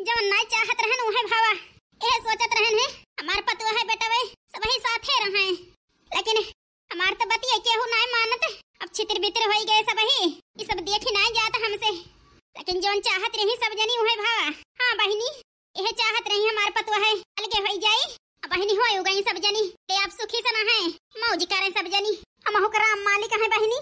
जो नहीं चाहत रहन उहे भावा ए सोचत रहन है हमार पतवा है बेटा वे सब ही साथे रहे लेकिन हमार तो बतिया केहू नहीं मानत। अब छितिर बितिर होई गए सब ही ये सब देखी नहीं जात हमसे लेकिन जोन चाहत रही सब जनी उहे भावा। हां बहिनी यह चाहत रही हमार पतवा है अलगे होई जाई अब बहिनी होई गई सब जनी ते आप सुखी से ना है मौज करे सब जनी हम हो कराम मालिक है बहिनी।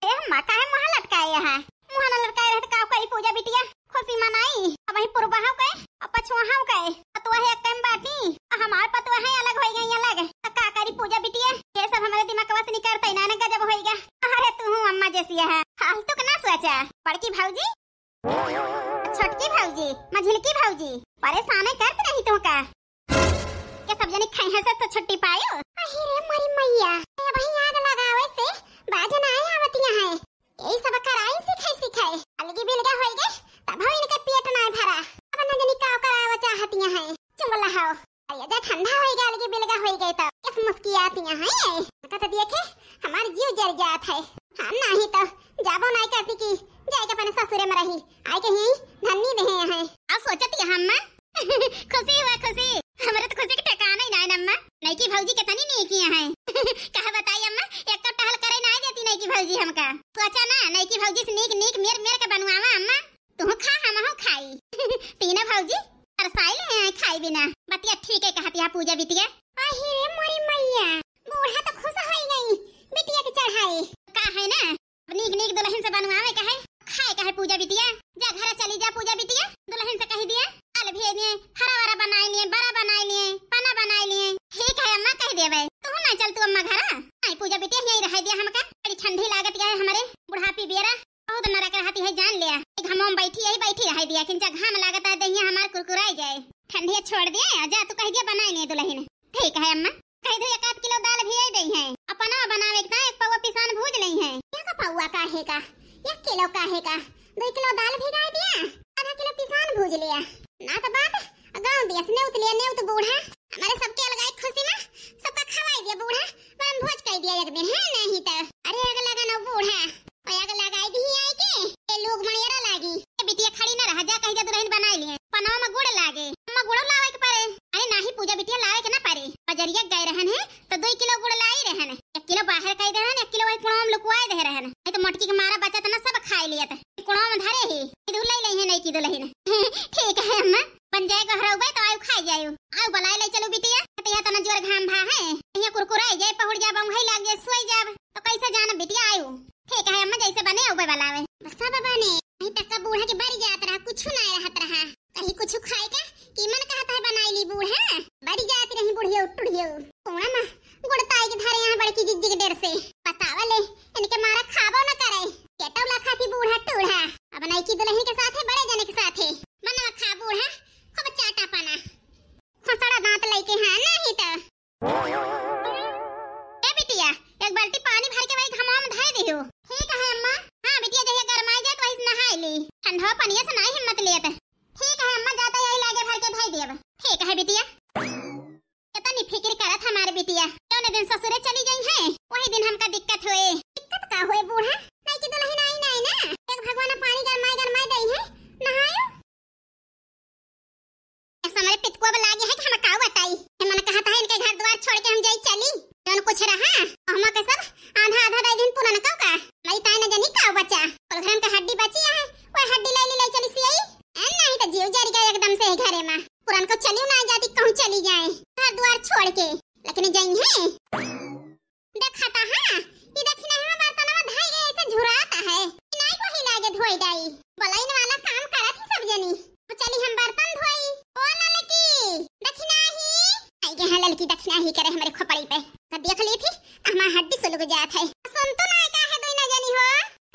ए मां काहे मुंह लटकाए है मुंह न लटकाए रहत का कोई पूजा बिटिया खुशी मनाई अब ही पुरबाह के अब पछवाहा के पतवा है कम बाटी हमार पतवा है अलग होई गई अलग का करी पूजा बिटिया ये सब हमारे दिमाग से निकलता ही ना गजब होएगा। अरे तू अम्मा जैसी है हाल तो ना सोचा बड़की भाऊजी छोटकी भाऊजी मझिलकी भाऊजी परेशान करत नहीं तो का के सब जने खाई है तो छुट्टी पायो। अरे रे मरी मैया ए भाई आग लगावे से बाजन आए आवतिया है यही सब कराई सिखाई अलगी बिलगा होई गए तब हो इनके पेट ना भरा अब न जनी का करावा चाहतिया है चुंगला हाओ अरे जा ठंडा होई गया अलगी बिलगा होई गए तो किस मुस्कियातिया है कहता देखे हमार जीव जल जात है हम नहीं तो जाबो नहीं करती की जाए के अपने ससुरे में रही आए के ही धन्नी दे हैं अब सोचती है हम खुशी हुआ खुशी हमारे तो खुशी के ठिकाना ही नहीं अम्मा नहीं की भौजी के तनी नहीं किया है कहा बताई अम्मा एक तो टहल करे नहीं देती नहीं की भौजी हमका सोचा ना नहीं की भौजी से नीक नीक मेर के बनवावा अम्मा तू खा हम हो खाई तीनों भौजी तरसाई ले हैं खाई बिना बतिया ठीक है कहती है पूजा बिटिया। अरे रे मोरी मैया बूढ़ा तो खुश हो गई बिटिया के चढ़ाई का है ना नीक नीक दुल्हन से बनवावे का है खाए का है पूजा बिटिया जा घर चली जा पूजा बिटिया दुल्हन से कह दिया आल भेजे हरा वारा बनाई लिए बड़ा बनाई लिए पाना बनाई लिए ठीक है अम्मा कह देवे तू ना चल तू अम्मा घर नहीं पूजा बिटिया यही रह दिया हमका बड़ी ठंडी लागत है हमारे बुढ़ापी बेरा बहुत नरक रहती है जान लिया घमों बैठी रह दिया किंचा घाम लागत है दहिया हमार कुरकुराई जाए ठंडी छोड़ दिया जा तू कह दिया बनाई लिए दुल्हन ठीक है अम्मा कह दो 1 किलो दाल भेज दई है अपना बनावे का एक पौवा पिसान भूज लई है क्या का पौवा काहे का 1 किलो काहे का 2 किलो दाल भिगा दिया आधा किलो पिसान भूज लिया ना तो बात गांव दिया नेउत लिया नेउत बूढ़ा हमारे सबके लगाई खुशी में सबका खवाई दिया बूढ़ा बन भोज कह दिया एक दिन है नहीं तो अरे अग लगा ना बूढ़ा ओए अग लगाई दी आई के ए लोग मणियरा लागी ए बिटिया खड़ी ना रह जा कह जा दुल्हन बनाई लिए पनाव में गुड़ लागे अम्मा गुड़ लावे के पारे अरे नाही पूजा बिटिया लावे के ना पारे बजरिया गए रहन है तो 2 किलो गुड़ लाई रहन 1 किलो बाहर कह दे रहन 1 किलो वही कुणों में लुकवाए दे रहन नहीं तो मटकी के मारा बचा ना सब खाई लिया था कुणों में धरे ही दुल्हन ले है नहीं की दुल्हन ठीक है अम्मा बन जाए घर उबे तो आयु खाई जायु आयु बलाई ले चलो बिटिया तया तना जोर घाम भा है यहां कुरकुराई जाए पहुड़ जा बम है लाग जाए सोई जाब तो कैसे जाना बिटिया आयु ठीक है अम्मा जैसे बने उबे बनावे बस सब बने नहीं तक का बूढ़ा के बड़ी जात रहा कुछ नहीं रहत रहा कहीं कुछ खाए का की मन कहता है बनाई ली बूढ़ा बड़ी जात रही बुढ़ियो टुढ़ियो कोना मा गुड़ताई के धारे यहां बड़की जिज्जी के डर से बतावा ले इनके मारा खाबो न करे केटौला खाती बूढ़ा टूढ़ा अब नहीं की दुल्हन के साथ है बड़े जने के साथ है मनवा खा बूढ़ा खूब चाटा पाना खसड़ा दांत लेके हां नहीं तो ए बिटिया एक बाल्टी पानी भर के भाई घमाम धाय दियो ठीक है अम्मा हां बिटिया जहे गरमाई जाए तो वही नहाई ली ठंडा पानी से नहीं हिम्मत लेत ठीक है अम्मा जाता यही लागे भर के भाई देब ठीक है बिटिया कितनी फिक्र करत हमारे बिटिया कौन दिन ससुरे चली गई है वही दिन हमका दिक्कत होए दिक्कत का होए बूढ़ा नहीं कि दुल्हन आई नहीं ना एक भगवान पानी गरमाई दई है नहायो ऐसा हमारे पितको अब लागे है कि हम का बताई मन कहता है इनके घर द्वार छोड़ के हम जाई चली जौन कुछ रहा हम के सब आधा दिन पुराना का मई ताई न जनी का बचा और घर का हड्डी बची है वो हड्डी ले चली सी आई नहीं तो जीव जरी गया एकदम से घरे में पुरान को चली ना जाती कहूं चली जाए घर द्वार छोड़ के लेकिन जाई है देखता हां ये देखना है बर्तन में धाई गए ऐसे झुराता है नहीं को ही लागे धोई डाई बलाइन वाला काम करत ही सब जनी तो चली हम बर्तन धोई ओ ललकी देखना ही आई के हां ललकी देखना ही करे हमारे खोपड़ी पे तो देख ली थी हमारा हड्डी सुलग जात है सुन तो ना का है दोई ना जनी हो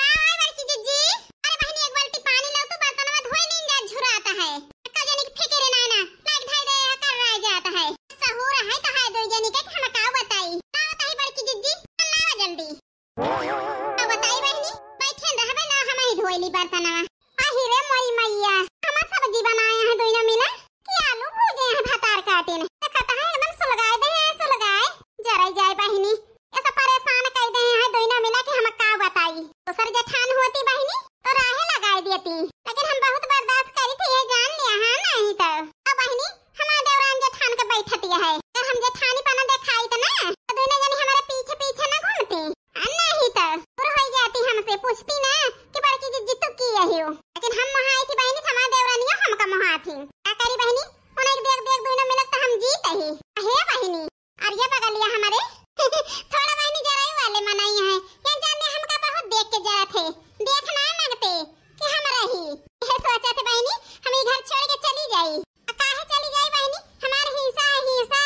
का है बड़की जिज्जी अरे बहनी एक बाल्टी पानी लो तो बर्तन में धोई नहीं जा झुराता है का जनी के फिक्र ना लाग धाई दे कर रह जाता है सहूर है तो है दोई जनी के हम का बताई ना बताई बड़की जिज्जी ला जल्दी तो बताई बहनी बैठे रहबे ना हम ही धोईली बर्तनवा आही रे मोई मैया हम सब्जी बनाए हैं दोई ना मिला कि आलू भूजे हैं भातार काटे ने देखता है एकदम सुलगाए दे सुलगाए करी बहनी, उन्हें देख देख दुनिया में लगता हम जीत ही हे बहनी। और ये बगल लिया हमारे थोड़ा बहनी जरा ही वाले मनाई है, ये जाने हमका बहुत देख के जरा थे, देखना मांगते कि हम रही ये सोचा थे बहनी हम ये घर छोड़ के चली जाई। काहे चली जाई बहनी, हमार हिस्सा है हिस्सा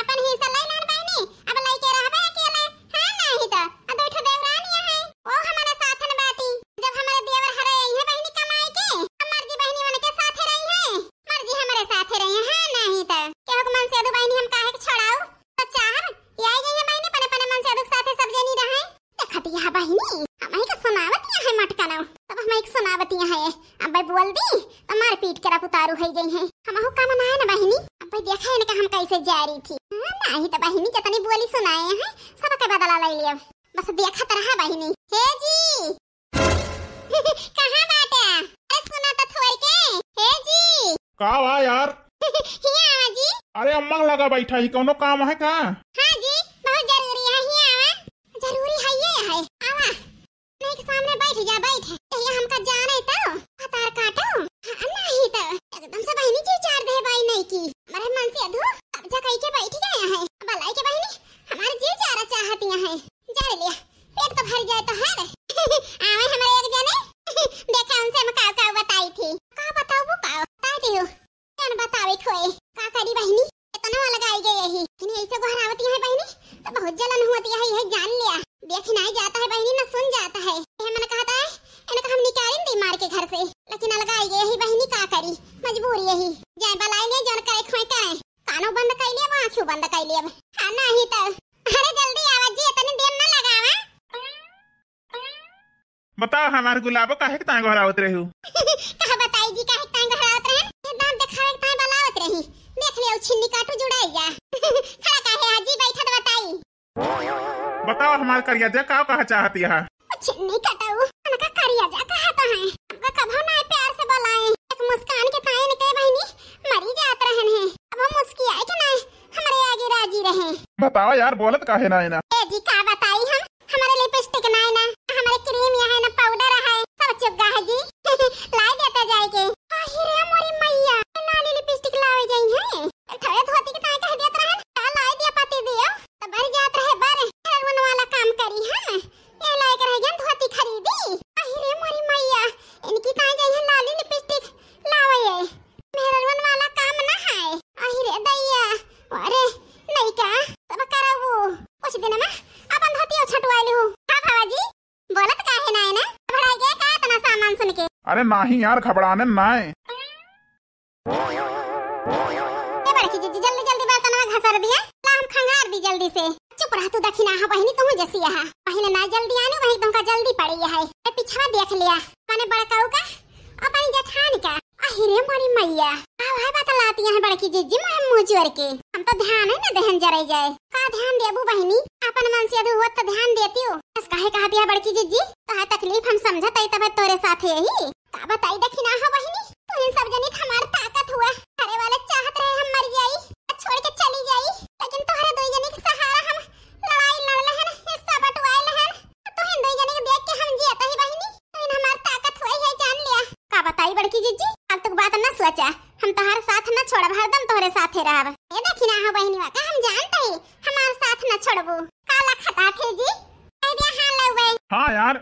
अपन हिस्सा ले लान बहनी, अब लई के रहबे अकेले हां नहीं तो अदोठ देवरानी है ओ हमारे साथ न बाटी। जब हमारे देवर हरे है बहनी कमाई के, मर्जी बहनी उनके साथ रही है, मर्जी हमारे साथ रही है हां नहीं तो के हुकमन से दो बहनी हम काहे के छोड़ाओ तो चाहब ये आई गई बहनी पने पने मन से दो साथे सब जनी रहे देखत यहां बहनी हमाई के सुनावत है मटकाना तब हमाई के सुनावत है। अब भाई बोल दी तो मार पीट के रख उतारू हो गई है हमहु का मनाए ना बहनी। अब भाई देखा है ना कि हम कैसे जा रही थी नहीं तो बहनी कितनी बोली सुनाए हैं सब के बदला ले लिया बस देखा तरह बहनी। हे जी कहां बाटे अरे सुना तो थोड़ के हे जी का वा यार हिया जी। अरे अम्मा लगा बैठा ही कोनो काम है का? हां जी बहुत जरूरी है हिया आवा जरूरी है ये है आवा नहीं के सामने बैठ जा बैठ ये हमका जाने तो हतार काटो नहीं तो एकदम से बहनी जी चार दे भाई नहीं की हमारे मन से अधू अब जा कहीं के बैठ गया है भलाई के बहनी हमारे जी चारा चाहती है जा लिया पेट तो भर जाए तो है आवे हमारे एक जने देखा उनसे मैं का बताई थी का बताओ वो का बता दियो कौन बतावे खोए का करी बहनी इतना लगाई गई यही कि ऐसे घरावती है बहनी तो बहुत जलन होती है ये जान लिया देख नहीं जाता है बहनी ना सुन जाता है ये मैंने कहता है इन्हें हम निकालें दी मार के घर से लेकिन लगाई गई यही बहनी का करी मजबूरी यही जाए बलाई ने जन करे खोए करे कानों बंद कर लिया आंखों बंद कर लिया हां नहीं तो अरे जल्दी आवा जी इतनी देर ना लगावा बताओ हमारे गुलाबो काहे के तांग घरावत रहू कहा बताई जी काहे तांग घरावत रहे ये दांत दिखावे के तांग बलावत रही देख लियो छिन्नी काटू जुड़ाई जा खड़ा काहे हाजी बैठत बताई बताओ हमारे करिया जा का कहा चाहती है छिन्नी कटाऊ अनका करिया जा कहता है हमका कभो ना प्यार से बुलाए एक मुस्कान के ताए ने कहे बहनी मरी जात रहन है अब हम मुस्कियाए के ना हमारे आगे राजी रहे। बताओ यार बोलत काहे ना है ना ए जी का बताई हम हमारे लिपस्टिक ना है ना हमारे क्रीम या है ना पाउडर है सब चुग्गा है जी लाई देता जाए के हीरे मोरी मैया लाली लिपस्टिक लावे जाई है ठड़े धोती के ताए कह देत रहन का लाई दिया पति दियो तो भर जात रहे बारे हेरोइन वाला काम करी है ये लायक रह गन धोती खरीदी हीरे मोरी मैया इनकी ताए जाई है लाली लिपस्टिक लावे ये हेरोइन वाला काम ना है हीरे दैया अरे नहीं का सब करावो कुछ दिन में अपन धोती छटवाइली हूं हां बाबाजी बोलत काहे ना है ना भड़ाई गए का इतना सामान सुन के अरे नहीं यार घबराने ना है ए बड़की जी जल्दी जल्दी बर्तन में घसर दिया ला हम खंगार दी जल्दी से चुप रह तू दखिना हा बहनी तू जैसी है पहले ना जल्दी आने वही तुमका जल्दी पड़ी है ए पीछा देख लिया माने बड़काऊ का अपन जेठान का अहिरे मोरी मैया हां बतलाती है बड़की जीजी मुंह मुंह जोर के हम तो ध्यान है ना दहन जरे जाए का ध्यान देबू बहनी अपन मन से हुआ तो ध्यान देती हो बस काहे कहा दिया बड़की जीजी तो तकलीफ हम समझत तब तोरे साथ यही का बताई दखिना हा बहनी तू इन सब जनी हमार ताकत हुआ अरे वाले चाहत रहे हम मर जाई छोड़ के चली जाई लेकिन तोहरे दो जनी के सहारा हम लड़ाई लड़ले हैं हिस्सा बंटवाए हैं तो इन दो जनी के देख के हम जियत ही बहनी तो इन हमार ताकत हुई है जान लिया का बताई बड़की जीजी अब तक बात न सोचा हम तोहर साथ न छोड़ब हरदम तोहरे साथे रहब ए देखिना हा बहनीवा का हम जानते ही हमार साथ न छोड़बू काला खता थे जी आई दिया हां लवे हां यार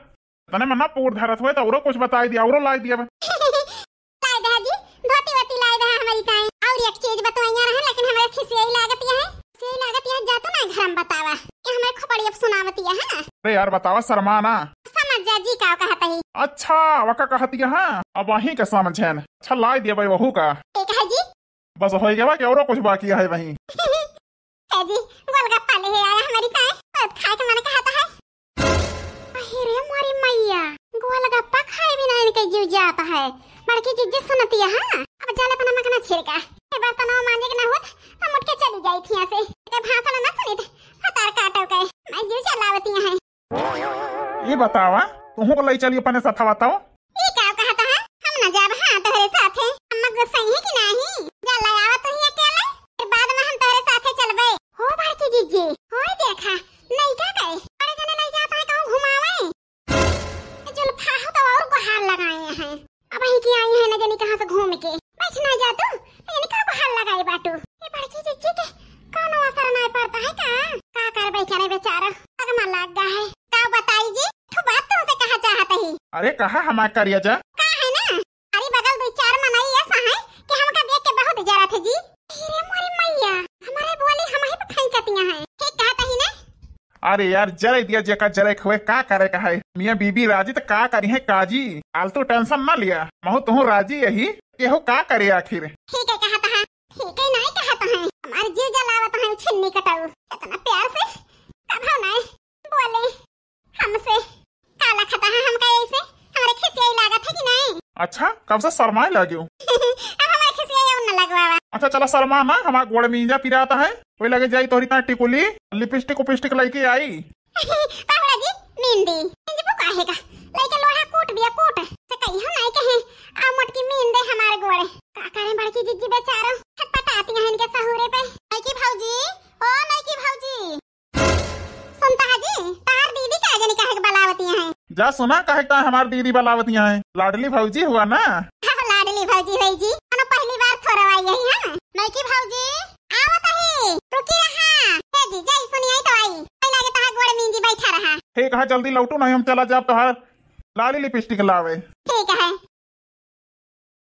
तने मना पूर धरत होए तो औरो कुछ बताई दिया औरो लाई दिया लाई दे जी धोती वती लाई दे हमारी ताई और एक चीज बताइया रहे लेकिन हमारे खिसे ही लागत है से लागत है जा तो ना घर में बतावा ये हमारे खोपड़ी अब सुनावती है ना अरे यार बतावा शर्मा ना समझ जा जी का कहता है अच्छा वका कहती है अब वही के समझेन अच्छा लाई दिया भाई वहू का एक है जी बस हो गया कि औरो कुछ बाकी है वही है जी गोलगप्पा ले आया हमारी ताई और खाए के मन कहता है अरे मोरी मैया गोलगप्पा खाए बिना इनके जीव जाता है बड़की जीजी सुनती है हां अब जाले पना मखना छिड़का ए बर्तन मांजे के ना होत हम उठ के चली जाई थी ऐसे के भाषण ना सुनित हतार काटो के मैं जीव चलावती है ये बतावा तुहू को लई चली अपने साथ बताओ ये क्या कहता है हम ना जाब हां तोहरे साथे हम गुस्सा है कि नहीं जा ले आवा तू ही अकेले फिर बाद में हम तोहरे साथे चलबे हो बड़की जीजी होय देखा नहीं का कहे बड़े जने नहीं जाता है कहूं घुमावे जुल्फा हो तो और को हार लगाए हैं अब ही की आई है न जानी कहां से घूम के बैठ ना जा तू यानी का को हाल लगाए बाटू ये बड़की जिज्जी के कोनो असर ना पड़ता है का कर बैठा रे बेचारा अगमा लग गया है का बताई जी तो बात तुमसे कहा चाहत ही अरे कहा हमार करिया जा का है ना अरे बगल दो चार मनाई ऐसा है कि हमका देख के बहुत जरा थे जी अरे मोरी मैया हमारे बोली हम ही पे फेंकतियां हैं ठीक कहता ही ना अरे यार जरे दिया जेका जरे हुए का करे का है मियां बीबी राजी तो का करी है काजी आलतू टेंशन ना लिया महू तुहू राजी यही केहू का करे आखिर ठीक है कहता है ठीक है नहीं कहता है हमारे जीव जलावत है छिन्नी कटाऊ इतना प्यार से कब हम नहीं बोले हमसे काला खता है हमका ऐसे हमारे खिसियाई लागत है कि नहीं अच्छा कब से शर्माए लगे अब हमारे खिसियाई न लगवावा अच्छा चला शर्मा ना हमारा गोड़ में इंजा पिराता है कोई लगे जाई तोहरी ता टिकुली लिपस्टिक उपिस्टिक लेके आई पाहुड़ा जी मींदी इंज बुका है का लेके लोहा कूट दिया कूट से कहीं हम नहीं कहे आ मटकी मीन दे हमारे गोड़े का करे बड़की जिज्जी बेचारा छटपटाती है इनके सहुरे पे नहीं की भौजी ओ नहीं की भौजी सुनता है जी तार दीदी का जनी कहे बलावती है जा सुना कहे हमारी दीदी बलावतियां हैं लाडली भौजी हुआ ना लाडली भौजी भाई जी अन पहली बार थोरवाई यही है नहीं की भौजी आवत है रुकी रहा हे जी जय सुनिए तो आई पहले के तहा गोड़ मींजी बैठा रहा ठीक है जल्दी लौटू नहीं हम चला जाब तोहार लाली लिपस्टिक लावे